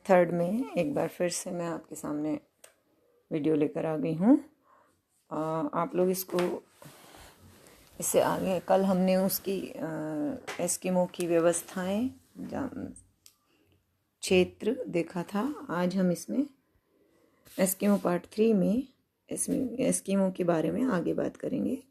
Third में एक बार फिर से मैं आपके सामने वीडियो लेकर आ गई हूँ। आप लोग इससे आगे कल हमने उसकी एस्किमो की व्यवस्थाएं क्षेत्र देखा था। आज हम इसमें एस्किमो पार्ट 3 में इसमें एस्किमो के बारे में आगे बात करेंगे।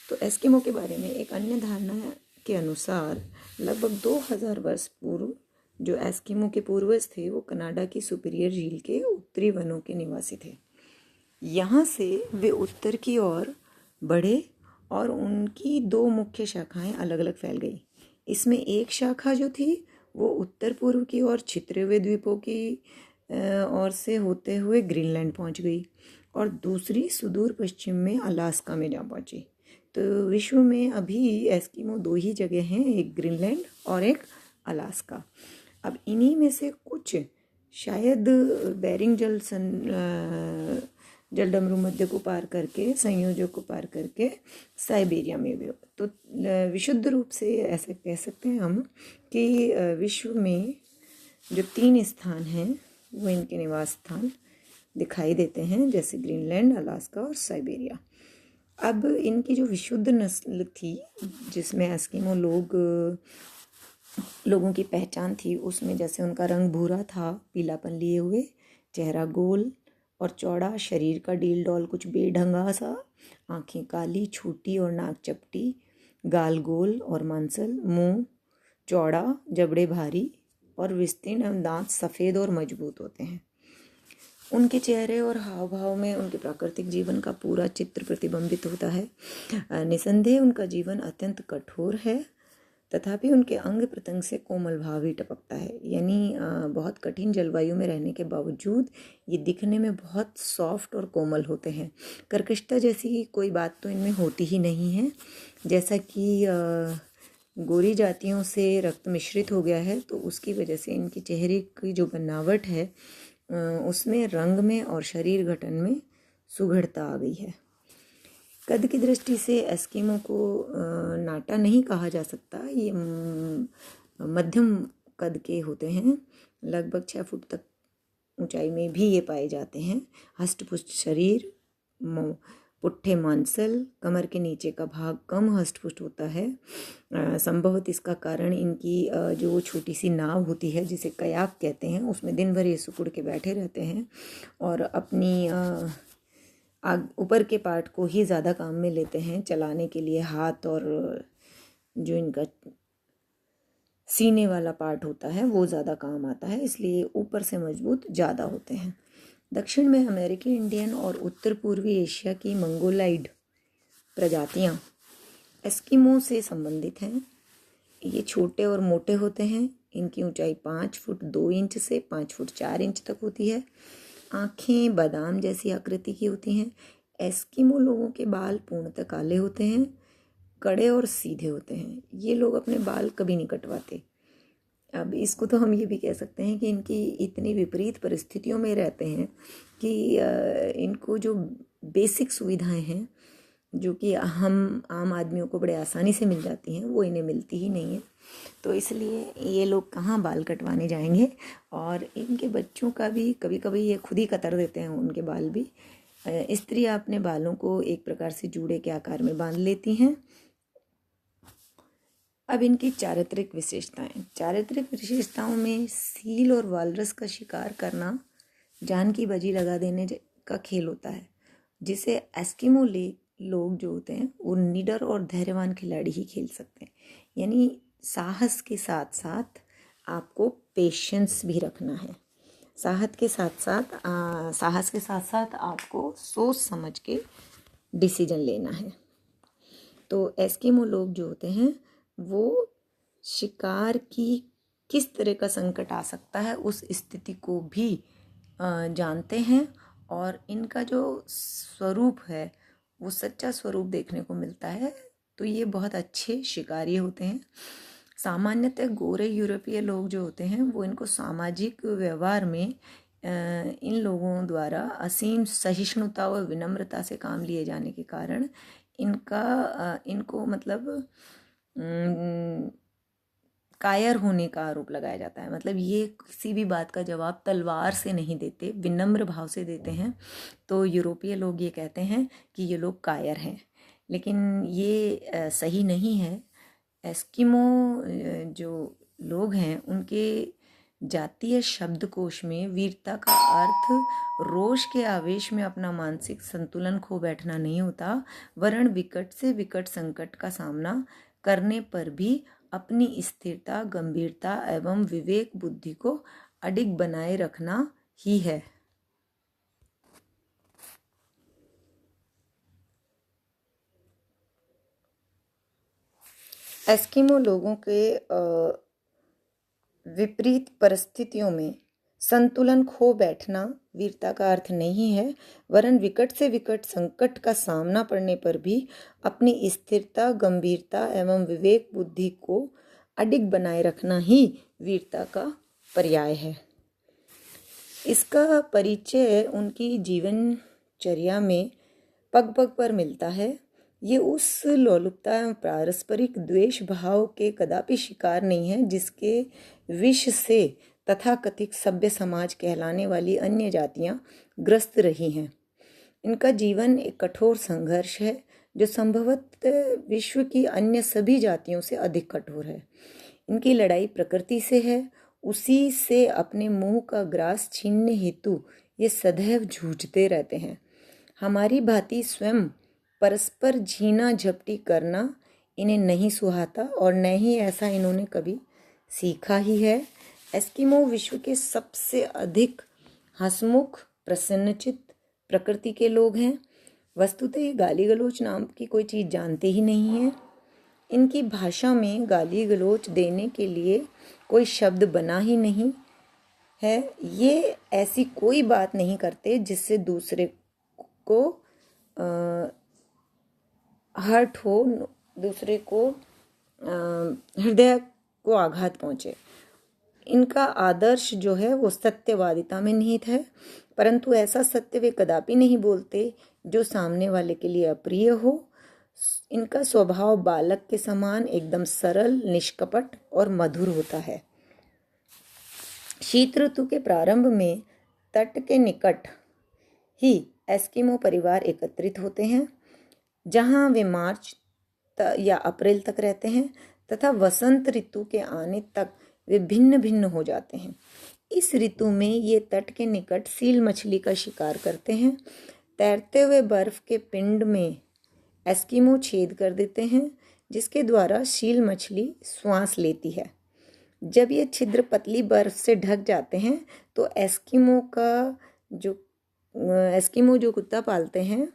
तो एस्किमो के बारे में एक अन्य धारणा के अनुसार लगभग 2000 वर्ष पूर्व जो एस्किमो के पूर्वज थे वो कनाडा की सुपीरियर झील के उत्तरी वनों के निवासी थे। यहाँ से वे उत्तर की ओर बढ़े और उनकी दो मुख्य शाखाएं अलग अलग फैल गई। इसमें एक शाखा जो थी वो उत्तर पूर्व की ओर छितरे हुए द्वीपों की ओर से होते हुए ग्रीनलैंड पहुंच गई और दूसरी सुदूर पश्चिम में अलास्का में जा पहुंची। तो विश्व में अभी एस्किमो दो ही जगह हैं, एक ग्रीनलैंड और एक अलास्का। अब इन्हीं में से कुछ शायद बेरिंग जलडमरू मध्य को पार करके संयोजक को पार करके साइबेरिया में भी हो। तो विशुद्ध रूप से ऐसे कह सकते हैं हम कि विश्व में जो 3 स्थान हैं वो इनके निवास स्थान दिखाई देते हैं, जैसे ग्रीनलैंड, अलास्का और साइबेरिया। अब इनकी जो विशुद्ध नस्ल थी जिसमें एस्किमो लोगों की पहचान थी, उसमें जैसे उनका रंग भूरा था, पीलापन लिए हुए, चेहरा गोल और चौड़ा, शरीर का डील डॉल कुछ बेढंगा सा, आंखें काली छोटी और नाक चपटी, गाल गोल और मांसल, मुंह चौड़ा, जबड़े भारी और विस्तीर्ण एवं दांत सफ़ेद और मजबूत होते हैं। उनके चेहरे और हाव भाव में उनके प्राकृतिक जीवन का पूरा चित्र प्रतिबिंबित होता है। निसंदेह उनका जीवन अत्यंत कठोर है, तथापि उनके अंग प्रत्यंग से कोमल भाव ही टपकता है। यानी बहुत कठिन जलवायु में रहने के बावजूद ये दिखने में बहुत सॉफ्ट और कोमल होते हैं। कर्कशता जैसी कोई बात तो इनमें होती ही नहीं है। जैसा कि गोरी जातियों से रक्त मिश्रित हो गया है तो उसकी वजह से इनके चेहरे की जो बनावट है उसमें रंग में और शरीर गठन में सुघड़ता आ गई है। कद की दृष्टि से एस्किमो को नाटा नहीं कहा जा सकता। ये मध्यम कद के होते हैं, लगभग 6 फुट तक ऊंचाई में भी ये पाए जाते हैं। हष्टपुष्ट शरीर, पुट्ठे मांसल, कमर के नीचे का भाग कम हष्टपुष्ट होता है। संभवतः इसका कारण इनकी जो छोटी सी नाव होती है जिसे कयाक कहते हैं, उसमें दिन भर ये सिकुड़ के बैठे रहते हैं और अपनी ऊपर के पार्ट को ही ज़्यादा काम में लेते हैं चलाने के लिए। हाथ और जो इनका सीने वाला पार्ट होता है वो ज़्यादा काम आता है, इसलिए ऊपर से मजबूत ज़्यादा होते हैं। दक्षिण में अमेरिकी इंडियन और उत्तर पूर्वी एशिया की मंगोलाइड प्रजातियां एस्किमो से संबंधित हैं। ये छोटे और मोटे होते हैं। इनकी ऊंचाई 5 फुट 2 इंच से 5 फुट 4 इंच तक होती है। आँखें बादाम जैसी आकृति की होती हैं। एस्किमो लोगों के बाल पूर्णतः काले होते हैं, कड़े और सीधे होते हैं। ये लोग अपने बाल कभी नहीं कटवाते। अब इसको तो हम ये भी कह सकते हैं कि इनकी इतनी विपरीत परिस्थितियों में रहते हैं कि इनको जो बेसिक सुविधाएं हैं जो कि हम आम आदमियों को बड़े आसानी से मिल जाती हैं वो इन्हें मिलती ही नहीं है। तो इसलिए ये लोग कहाँ बाल कटवाने जाएंगे। और इनके बच्चों का भी कभी कभी ये खुद ही कतर देते हैं उनके बाल भी। स्त्रियाँ अपने बालों को एक प्रकार से जूड़े के आकार में बांध लेती हैं। अब इनकी चारित्रिक विशेषताओं में सील और वालरस का शिकार करना जान की बाजी लगा देने का खेल होता है, जिसे एस्किमो लोग जो होते हैं वो निडर और धैर्यवान खिलाड़ी ही खेल सकते हैं। यानी साहस के साथ साथ आपको पेशेंस भी रखना है। साहस के साथ साथ आपको सोच समझ के डिसीजन लेना है। तो एस्किमो लोग जो होते हैं वो शिकार की किस तरह का संकट आ सकता है उस स्थिति को भी जानते हैं और इनका जो स्वरूप है वो सच्चा स्वरूप देखने को मिलता है। तो ये बहुत अच्छे शिकारी होते हैं। सामान्यतः गोरे यूरोपीय लोग जो होते हैं वो इनको सामाजिक व्यवहार में इन लोगों द्वारा असीम सहिष्णुता और विनम्रता से काम लिए जाने के कारण इनको मतलब कायर होने का आरोप लगाया जाता है। मतलब ये किसी भी बात का जवाब तलवार से नहीं देते, विनम्र भाव से देते हैं। तो यूरोपीय लोग ये कहते हैं कि ये लोग कायर हैं, लेकिन ये सही नहीं है। एस्किमो जो लोग हैं उनके जातीय शब्दकोश में वीरता का अर्थ रोष के आवेश में अपना मानसिक संतुलन खो बैठना नहीं होता, वरन विकट से विकट संकट का सामना करने पर भी अपनी स्थिरता, गंभीरता एवं विवेक बुद्धि को अडिग बनाए रखना ही है। एस्किमो लोगों के विपरीत परिस्थितियों में संतुलन खो बैठना वीरता का अर्थ नहीं है, वरन विकट से विकट संकट का सामना पड़ने पर भी अपनी स्थिरता, गंभीरता एवं विवेक बुद्धि को अडिग बनाए रखना ही वीरता का पर्याय है। इसका परिचय उनकी जीवनचर्या में पग पग पर मिलता है। ये उस लोलुपता एवं पारस्परिक द्वेष भाव के कदापि शिकार नहीं है जिसके विष से तथाकथित सभ्य समाज कहलाने वाली अन्य जातियां ग्रस्त रही हैं। इनका जीवन एक कठोर संघर्ष है जो संभवतः विश्व की अन्य सभी जातियों से अधिक कठोर है। इनकी लड़ाई प्रकृति से है, उसी से अपने मुंह का ग्रास छीनने हेतु ये सदैव जूझते रहते हैं। हमारी भांति स्वयं परस्पर झीना झपटी करना इन्हें नहीं सुहाता और न ही ऐसा इन्होंने कभी सीखा ही है। एस्किमो विश्व के सबसे अधिक हंसमुख, प्रसन्नचित्त प्रकृति के लोग हैं। वस्तुतः ये गाली गलौच नाम की कोई चीज़ जानते ही नहीं हैं। इनकी भाषा में गाली गलौच देने के लिए कोई शब्द बना ही नहीं है। ये ऐसी कोई बात नहीं करते जिससे दूसरे को हर्ट हो, दूसरे को हृदय को आघात पहुँचे। इनका आदर्श जो है वो सत्यवादिता में निहित है, परंतु ऐसा सत्य वे कदापि नहीं बोलते जो सामने वाले के लिए अप्रिय हो। इनका स्वभाव बालक के समान एकदम सरल, निष्कपट और मधुर होता है। शीत ऋतु के प्रारंभ में तट के निकट ही एस्किमो परिवार एकत्रित होते हैं, जहां वे मार्च या अप्रैल तक रहते हैं तथा वसंत ऋतु के आने तक वे भिन्न भिन्न हो जाते हैं। इस ऋतु में ये तट के निकट सील मछली का शिकार करते हैं। तैरते हुए बर्फ के पिंड में एस्किमो छेद कर देते हैं, जिसके द्वारा सील मछली श्वास लेती है। जब ये छिद्र पतली बर्फ से ढक जाते हैं तो एस्किमो जो कुत्ता पालते हैं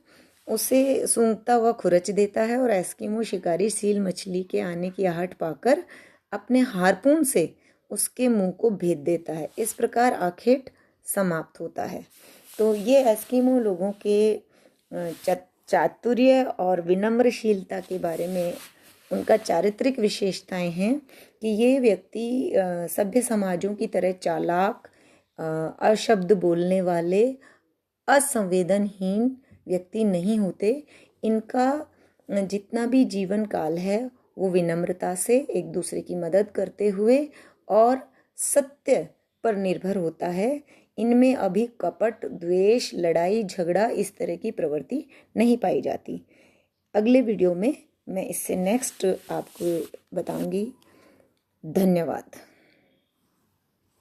उसे सूंघता हुआ खुरच देता है और एस्किमो शिकारी सील मछली के आने की आहट पाकर अपने हार्पून से उसके मुंह को भेद देता है। इस प्रकार आखेट समाप्त होता है। तो ये एस्किमो लोगों के चातुर्य और विनम्रशीलता के बारे में उनका चारित्रिक विशेषताएं हैं कि ये व्यक्ति सभ्य समाजों की तरह चालाक, अशब्द बोलने वाले, असंवेदनहीन व्यक्ति नहीं होते। इनका जितना भी जीवन काल है वो विनम्रता से एक दूसरे की मदद करते हुए और सत्य पर निर्भर होता है। इनमें अभी कपट, द्वेष, लड़ाई झगड़ा इस तरह की प्रवृत्ति नहीं पाई जाती। अगले वीडियो में मैं इससे नेक्स्ट आपको बताऊंगी। धन्यवाद।